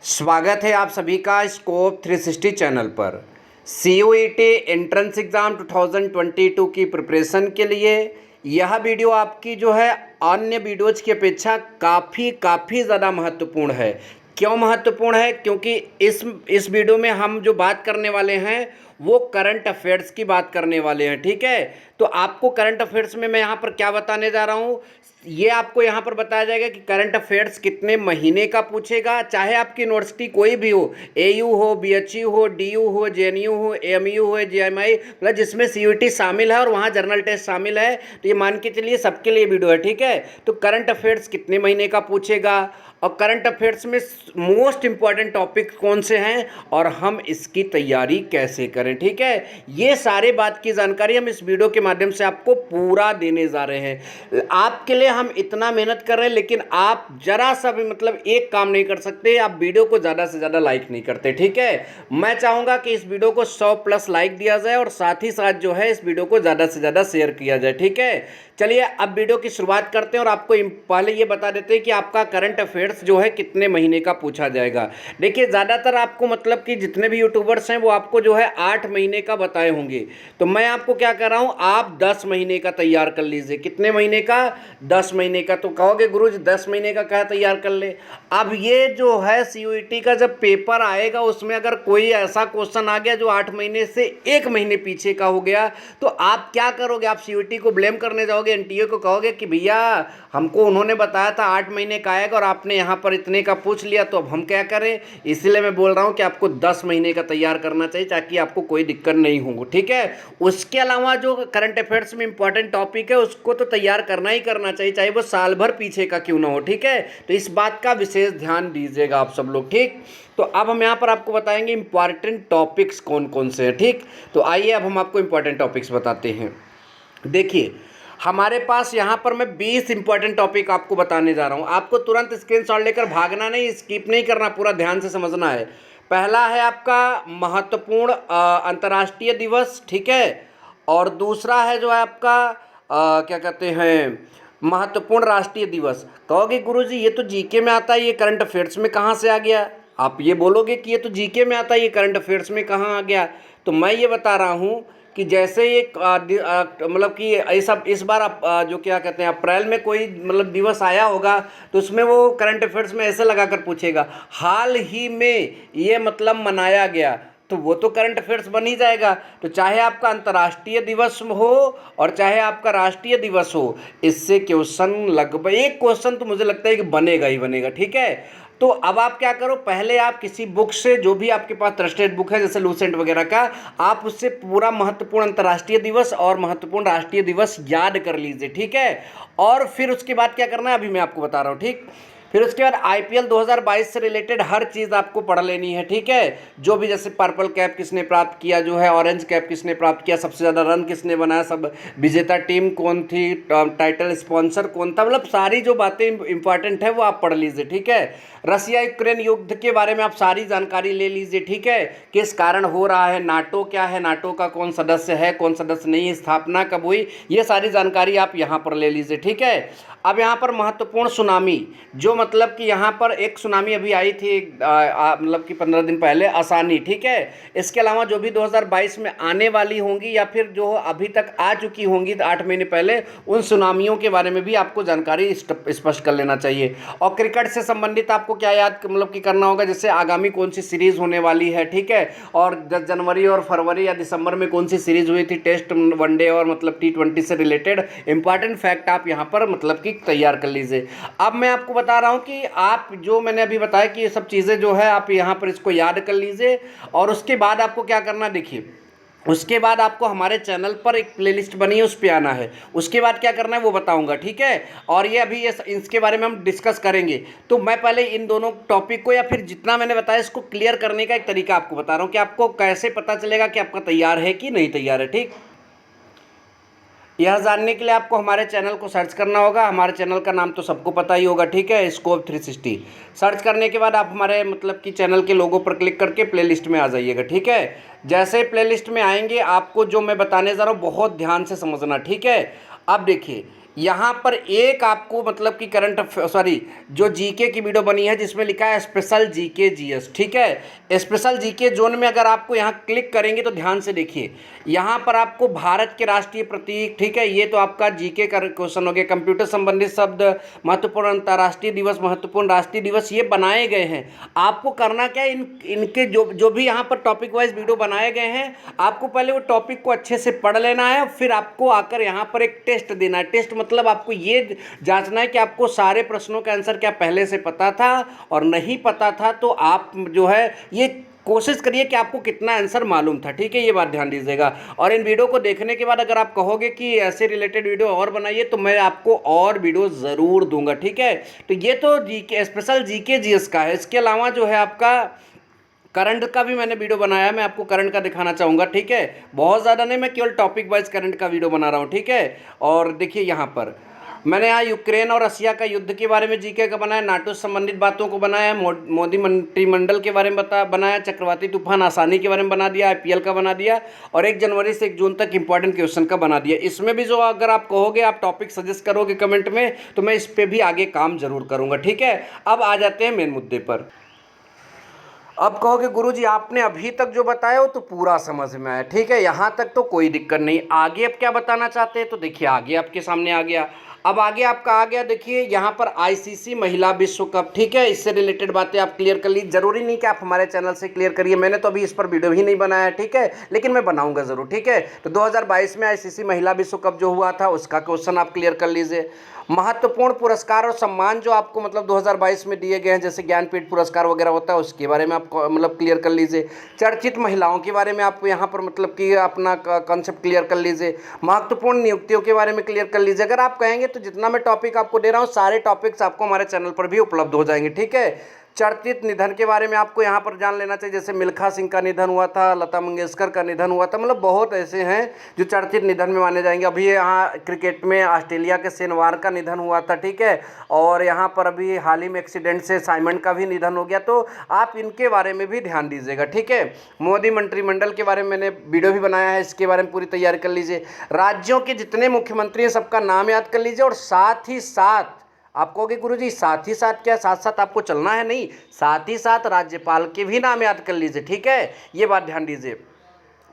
स्वागत है आप सभी का स्कोप 360 चैनल पर। CUET एंट्रेंस एग्ज़ाम 2022 की प्रिपरेशन के लिए यह वीडियो आपकी जो है अन्य वीडियोज़ की अपेक्षा काफ़ी ज़्यादा महत्वपूर्ण है। क्यों महत्वपूर्ण है? क्योंकि इस वीडियो में हम जो बात करने वाले हैं वो करंट अफेयर्स की बात करने वाले हैं। ठीक है, तो आपको करंट अफेयर्स में मैं यहाँ पर क्या बताने जा रहा हूँ, ये आपको यहाँ पर बताया जाएगा कि करंट अफेयर्स कितने महीने का पूछेगा, चाहे आपकी यूनिवर्सिटी कोई भी हो, AU हो, BHU हो, DU हो, JNU हो, AMU हो, JMI, मतलब जिसमें CUET शामिल है और वहाँ जर्नल टेस्ट शामिल है, तो ये मान के चलिए सबके लिए वीडियो है। ठीक है, तो करंट अफेयर्स कितने महीने का पूछेगा और करंट अफेयर्स में मोस्ट इंपॉर्टेंट टॉपिक कौन से हैं और हम इसकी तैयारी कैसे करें। ठीक है, ये सारे बात की जानकारी हम इस वीडियो के माध्यम से आपको पूरा देने जा रहे हैं। आपके लिए हम इतना मेहनत कर रहे हैं, लेकिन आप जरा सा भी मतलब एक काम नहीं कर सकते, आप वीडियो को ज़्यादा से ज़्यादा लाइक नहीं करते। ठीक है, मैं चाहूँगा कि इस वीडियो को 100+ लाइक दिया जाए और साथ ही साथ जो है इस वीडियो को ज़्यादा से ज़्यादा शेयर किया जाए। ठीक है, चलिए अब वीडियो की शुरुआत करते हैं और आपको पहले ये बता देते हैं कि आपका करंट अफेयर्स जो है कितने महीने का पूछा जाएगा। देखिए, ज़्यादातर आपको मतलब कि जितने भी यूट्यूबर्स हैं वो आपको जो है 8 महीने का बताए होंगे, तो मैं आपको क्या कर रहा हूँ, आप 10 महीने का तैयार कर लीजिए। कितने महीने का? 10 महीने का। तो कहोगे गुरुजी 10 महीने का क्या तैयार कर ले। अब ये जो है CUET का जब पेपर आएगा उसमें अगर कोई ऐसा क्वेश्चन आ गया जो 8 महीने से 1 महीने पीछे का हो गया, तो आप क्या करोगे? आप CUET को ब्लेम करने जाओगे, NTA को कहोगे कि भैया हमको उन्होंने बताया था 8 महीने का आएगा और आपने यहाँ पर इतने का पूछ लिया, तो अब हम क्या करें। इसलिए मैं बोल रहा हूँ कि आपको 10 महीने का तैयार करना चाहिए ताकि आपको कोई दिक्कत नहीं हो। ठीक है, उसके अलावा जो करंट अफेयर्स में इंपॉर्टेंट टॉपिक है उसको तो तैयार करना ही करना चाहिए, चाहे वो साल भर पीछे का क्यों ना हो। ठीक है, तो इस बात का विशेष ध्यान दीजिएगा आप सब लोग। ठीक, तो अब हम यहाँ पर आपको बताएंगे इंपॉर्टेंट टॉपिक्स कौन कौन से हैं। ठीक, तो आइए अब हम आपको इंपॉर्टेंट टॉपिक्स बताते हैं। देखिए, हमारे पास यहाँ पर मैं 20 इंपॉर्टेंट टॉपिक आपको बताने जा रहा हूँ। आपको तुरंत स्क्रीनशॉट लेकर भागना नहीं, स्किप नहीं करना, पूरा ध्यान से समझना है। पहला है आपका महत्वपूर्ण अंतर्राष्ट्रीय दिवस। ठीक है, और दूसरा है जो है आपका क्या कहते हैं, महत्वपूर्ण राष्ट्रीय दिवस। कहोगे गुरुजी ये तो जीके में आता है, ये करंट अफेयर्स में कहाँ से आ गया? आप ये बोलोगे कि ये तो जीके में आता है, ये करंट अफेयर्स में कहाँ आ गया? तो मैं ये बता रहा हूँ कि जैसे ये मतलब कि ऐसा इस बार जो क्या कहते हैं अप्रैल में कोई मतलब दिवस आया होगा, तो उसमें वो करंट अफेयर्स में ऐसे लगा कर पूछेगा हाल ही में ये मतलब मनाया गया, तो वो तो करंट अफेयर्स बन ही जाएगा। तो चाहे आपका अंतर्राष्ट्रीय दिवस हो और चाहे आपका राष्ट्रीय दिवस हो, इससे क्वेश्चन लगभग एक क्वेश्चन तो मुझे लगता है कि बनेगा ही बनेगा। ठीक है, तो अब आप क्या करो, पहले आप किसी बुक से, जो भी आपके पास ट्रस्टेड बुक है जैसे लूसेंट वगैरह का, आप उससे पूरा महत्वपूर्ण अंतर्राष्ट्रीय दिवस और महत्वपूर्ण राष्ट्रीय दिवस याद कर लीजिए। ठीक है, और फिर उसके बाद क्या करना है अभी मैं आपको बता रहा हूँ। ठीक, फिर उसके बाद IPL 2022 से रिलेटेड हर चीज़ आपको पढ़ लेनी है। ठीक है, जो भी जैसे पर्पल कैप किसने प्राप्त किया, जो है ऑरेंज कैप किसने प्राप्त किया, सबसे ज़्यादा रन किसने बनाया, सब विजेता टीम कौन थी, टाइटल स्पॉन्सर कौन था, मतलब सारी जो बातें इंपॉर्टेंट है वो आप पढ़ लीजिए। ठीक है, रसिया यूक्रेन युद्ध के बारे में आप सारी जानकारी ले लीजिए। ठीक है, किस कारण हो रहा है, नाटो क्या है, नाटो का कौन सदस्य है, कौन सदस्य नहीं है, स्थापना कब हुई, ये सारी जानकारी आप यहाँ पर ले लीजिए। ठीक है, अब यहाँ पर महत्वपूर्ण सुनामी, जो मतलब कि यहाँ पर एक सुनामी अभी आई थी मतलब कि 15 दिन पहले, आसानी। ठीक है, इसके अलावा जो भी 2022 में आने वाली होंगी या फिर जो अभी तक आ चुकी होंगी 8 महीने पहले, उन सुनामियों के बारे में भी आपको जानकारी स्पष्ट कर लेना चाहिए। और क्रिकेट से संबंधित आपको क्या याद मतलब कि करना होगा, जैसे आगामी कौन सी सीरीज़ होने वाली है। ठीक है, और जनवरी और फरवरी या दिसंबर में कौन सी सीरीज़ हुई थी, टेस्ट, वनडे और मतलब T20 से रिलेटेड इंपॉर्टेंट फैक्ट आप यहाँ पर मतलब कि तैयार कर लीजिए। अब मैं आपको बता रहा हूँ कि आप जो मैंने अभी बताया कि ये सब चीज़ें जो है आप यहाँ पर इसको याद कर लीजिए, और उसके बाद आपको क्या करना, देखिए उसके बाद आपको हमारे चैनल पर एक प्लेलिस्ट बनी है, उस पर आना है। उसके बाद क्या करना है वो बताऊंगा। ठीक है, और ये अभी ये इसके बारे में हम डिस्कस करेंगे। तो मैं पहले इन दोनों टॉपिक को या फिर जितना मैंने बताया इसको क्लियर करने का एक तरीका आपको बता रहा हूँ कि आपको कैसे पता चलेगा कि आपका तैयार है कि नहीं तैयार है। ठीक, यह जानने के लिए आपको हमारे चैनल को सर्च करना होगा। हमारे चैनल का नाम तो सबको पता ही होगा। ठीक है, स्कोप 360 सर्च करने के बाद आप हमारे मतलब कि चैनल के लोगो पर क्लिक करके प्लेलिस्ट में आ जाइएगा। ठीक है, जैसे प्लेलिस्ट में आएंगे आपको जो मैं बताने जा रहा हूँ बहुत ध्यान से समझना। ठीक है, अब देखिए यहाँ पर एक आपको मतलब कि जो जीके की वीडियो बनी है जिसमें लिखा है स्पेशल जीके जीएस, ठीक है। स्पेशल जीके जोन में अगर आपको यहाँ क्लिक करेंगे तो ध्यान से देखिए, यहाँ पर आपको भारत के राष्ट्रीय प्रतीक, ठीक है, ये तो आपका जीके का क्वेश्चन हो गया। कंप्यूटर संबंधित शब्द, महत्वपूर्ण अंतर्राष्ट्रीय दिवस, महत्वपूर्ण राष्ट्रीय दिवस, ये बनाए गए हैं। आपको करना क्या है, इनके जो भी यहाँ पर टॉपिक वाइज वीडियो बनाए गए हैं, आपको पहले वो टॉपिक को अच्छे से पढ़ लेना है, फिर आपको आकर यहाँ पर एक टेस्ट देना है। टेस्ट मतलब आपको ये जांचना है कि आपको सारे प्रश्नों का आंसर क्या पहले से पता था, और नहीं पता था तो आप जो है ये कोशिश करिए कि आपको कितना आंसर मालूम था, ठीक है, ये बात ध्यान दीजिएगा। और इन वीडियो को देखने के बाद अगर आप कहोगे कि ऐसे रिलेटेड वीडियो और बनाइए तो मैं आपको और वीडियो ज़रूर दूंगा, ठीक है। तो ये तो जीके स्पेशल जीके जीएस का है। इसके अलावा जो है आपका करंट का भी मैंने वीडियो बनाया है, मैं आपको करंट का दिखाना चाहूँगा, ठीक है। बहुत ज़्यादा नहीं, मैं केवल टॉपिक वाइज करंट का वीडियो बना रहा हूँ, ठीक है। और देखिए यहाँ पर मैंने यहाँ यूक्रेन और रसिया का युद्ध के बारे में जीके का बनाया, नाटो से संबंधित बातों को बनाया, मोदी मंत्रिमंडल के बारे में बनाया, चक्रवाती तूफान आसानी के बारे में बना दिया, आईपीएल का बना दिया, और 1 जनवरी से 1 जून तक इंपॉर्टेंट क्वेश्चन का बना दिया। इसमें भी जो अगर आप कहोगे, आप टॉपिक सजेस्ट करोगे कमेंट में, तो मैं इस पर भी आगे काम जरूर करूँगा, ठीक है। अब आ जाते हैं मेन मुद्दे पर। अब कहोगे गुरुजी आपने अभी तक जो बताया वो तो पूरा समझ में आया, ठीक है, यहाँ तक तो कोई दिक्कत नहीं। आगे अब क्या बताना चाहते हैं, तो देखिए आगे आपके सामने आ गया। अब आगे आपका आ गया, देखिए यहाँ पर आईसीसी महिला विश्व कप, ठीक है, इससे रिलेटेड बातें आप क्लियर कर ली। जरूरी नहीं कि आप हमारे चैनल से क्लियर करिए, मैंने तो अभी इस पर वीडियो ही नहीं बनाया, ठीक है, लेकिन मैं बनाऊंगा जरूर, ठीक है। तो 2022 में आईसीसी महिला विश्व कप जो हुआ था उसका क्वेश्चन आप क्लियर कर लीजिए। महत्वपूर्ण पुरस्कार और सम्मान जो आपको मतलब 2022 में दिए गए हैं, जैसे ज्ञानपीठ पुरस्कार वगैरह होता है, उसके बारे में आप मतलब क्लियर कर लीजिए। चर्चित महिलाओं के बारे में आप यहाँ पर मतलब कि अपना कॉन्सेप्ट क्लियर कर लीजिए। महत्वपूर्ण नियुक्तियों के बारे में क्लियर कर लीजिए। अगर आप कहेंगे तो जितना मैं टॉपिक आपको दे रहा हूँ सारे टॉपिक्स आपको हमारे चैनल पर भी उपलब्ध हो जाएंगे, ठीक है। चर्चित निधन के बारे में आपको यहाँ पर जान लेना चाहिए, जैसे मिल्खा सिंह का निधन हुआ था, लता मंगेशकर का निधन हुआ था, मतलब बहुत ऐसे हैं जो चर्चित निधन में माने जाएंगे। अभी यहाँ क्रिकेट में ऑस्ट्रेलिया के शेन वॉर्न का निधन हुआ था, ठीक है, और यहाँ पर अभी हाल ही में एक्सीडेंट से साइमन का भी निधन हो गया, तो आप इनके बारे में भी ध्यान दीजिएगा, ठीक है। मोदी मंत्रिमंडल के बारे में मैंने वीडियो भी बनाया है, इसके बारे में पूरी तैयारी कर लीजिए। राज्यों के जितने मुख्यमंत्री हैं सबका नाम याद कर लीजिए, और साथ ही साथ आप कहोगे गुरुजी साथ ही साथ क्या, साथ साथ आपको चलना है? नहीं, साथ ही साथ राज्यपाल के भी नाम याद कर लीजिए, ठीक है, ये बात ध्यान दीजिए,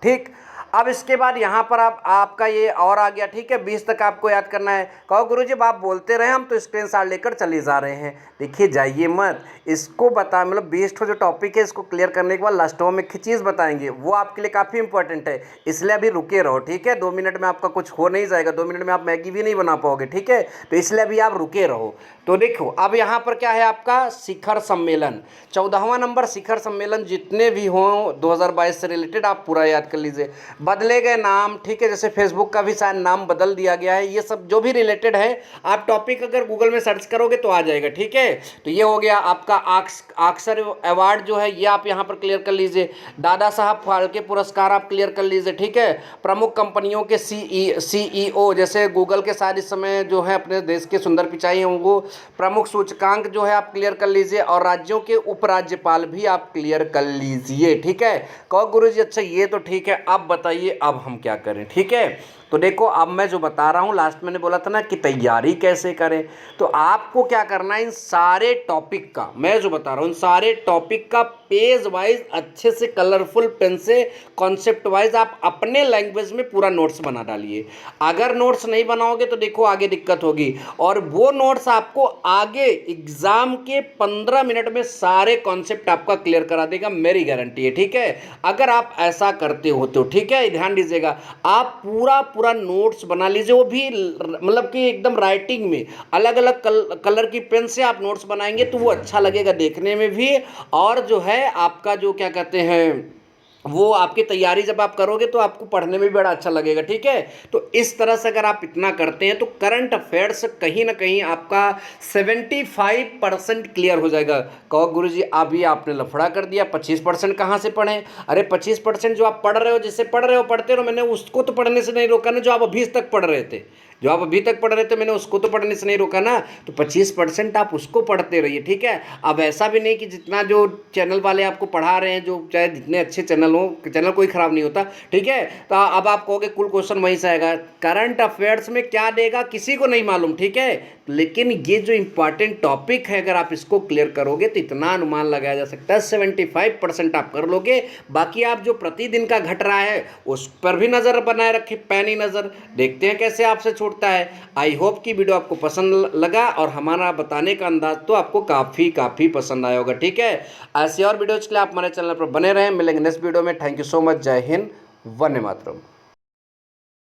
ठीक। अब इसके बाद यहाँ पर आपका ये और आ गया, ठीक है, 20 तक आपको याद करना है। कहो गुरुजी आप बोलते रहे, हम तो स्क्रीनशॉट लेकर चले जा रहे हैं। देखिए जाइए मत, इसको बता मतलब 20 जो टॉपिक है इसको क्लियर करने के बाद लास्टों में एक चीज़ बताएंगे, वो आपके लिए काफ़ी इंपॉर्टेंट है, इसलिए अभी रुके रहो, ठीक है। 2 मिनट में आपका कुछ हो नहीं जाएगा, 2 मिनट में आप मैगी भी नहीं बना पाओगे, ठीक है, तो इसलिए अभी आप रुके रहो। तो देखो अब यहाँ पर क्या है आपका शिखर सम्मेलन, 14वां नंबर शिखर सम्मेलन जितने भी हों 2022 से रिलेटेड आप पूरा याद कर लीजिए। बदले गए नाम, ठीक है, जैसे फेसबुक का भी शायद नाम बदल दिया गया है, ये सब जो भी रिलेटेड है आप टॉपिक अगर गूगल में सर्च करोगे तो आ जाएगा, ठीक है। तो ये हो गया आपका ऑस्कर अवार्ड जो है ये आप यहाँ पर क्लियर कर लीजिए। दादा साहब फाल्के पुरस्कार आप क्लियर कर लीजिए, ठीक है। प्रमुख कंपनियों के सीईओ जैसे गूगल के साथ इस समय जो है अपने देश के सुंदर पिचाई हैं वो प्रमुख सूचकांक जो है आप क्लियर कर लीजिए, और राज्यों के उपराज्यपाल भी आप क्लियर कर लीजिए, ठीक है। कहो गुरुजी अच्छा ये तो ठीक है, अब बताइए अब हम क्या करें, ठीक है। तो देखो अब मैं जो बता रहा हूँ, लास्ट मैंने बोला था ना कि तैयारी कैसे करें, तो आपको क्या करना है, इन सारे टॉपिक का मैं जो बता रहा हूँ, इन सारे टॉपिक का पेज वाइज अच्छे से कलरफुल पेन से कॉन्सेप्ट वाइज आप अपने लैंग्वेज में पूरा नोट्स बना डालिए। अगर नोट्स नहीं बनाओगे तो देखो आगे दिक्कत होगी, और वो नोट्स आपको आगे एग्जाम के 15 मिनट में सारे कॉन्सेप्ट आपका क्लियर करा देगा, मेरी गारंटी है, ठीक है। अगर आप ऐसा करते हो तो ठीक है, ध्यान दीजिएगा, आप पूरा नोट्स बना लीजिए, वो भी मतलब कि एकदम राइटिंग में अलग अलग कलर की पेन से आप नोट्स बनाएंगे तो वो अच्छा लगेगा देखने में भी, और जो है आपका जो क्या कहते हैं वो आपकी तैयारी जब आप करोगे तो आपको पढ़ने में भी बड़ा अच्छा लगेगा, ठीक है। तो इस तरह से अगर आप इतना करते हैं तो करंट अफेयर्स कहीं ना कहीं आपका 75% क्लियर हो जाएगा। कहो गुरुजी अभी आपने लफड़ा कर दिया, 25% कहाँ से पढ़ें? अरे 25% जो आप पढ़ रहे हो, जिससे पढ़ रहे हो पढ़ते रहो, मैंने उसको तो पढ़ने से नहीं रोका ना जो आप अभी तक पढ़ रहे थे, जो आप अभी तक पढ़ रहे थे मैंने उसको तो पढ़ने से नहीं रोका ना, तो 25% आप उसको पढ़ते रहिए, ठीक है। अब ऐसा भी नहीं कि जितना जो चैनल वाले आपको पढ़ा रहे हैं, जो चाहे जितने अच्छे चैनल हो, चैनल कोई ख़राब नहीं होता, ठीक है। तो अब आप कहोगे कुल क्वेश्चन वहीं से आएगा, करंट अफेयर्स में क्या देगा किसी को नहीं मालूम, ठीक है। लेकिन ये जो इंपॉर्टेंट टॉपिक है अगर आप इसको क्लियर करोगे तो इतना अनुमान लगाया जा सकता है 75% आप कर लोगे। बाकी आप जो प्रतिदिन का घट रहा है उस पर भी नज़र बनाए रखें, पैनी नज़र, देखते हैं कैसे आपसे छूटता है। आई होप कि वीडियो आपको पसंद लगा और हमारा बताने का अंदाज तो आपको काफ़ी पसंद आया होगा, ठीक है। ऐसे और वीडियोज़ के लिए आप हमारे चैनल पर बने रहें। मिलेंगे नेक्स्ट वीडियो में। Thank you so much. जय हिंद, वंदे मातरम।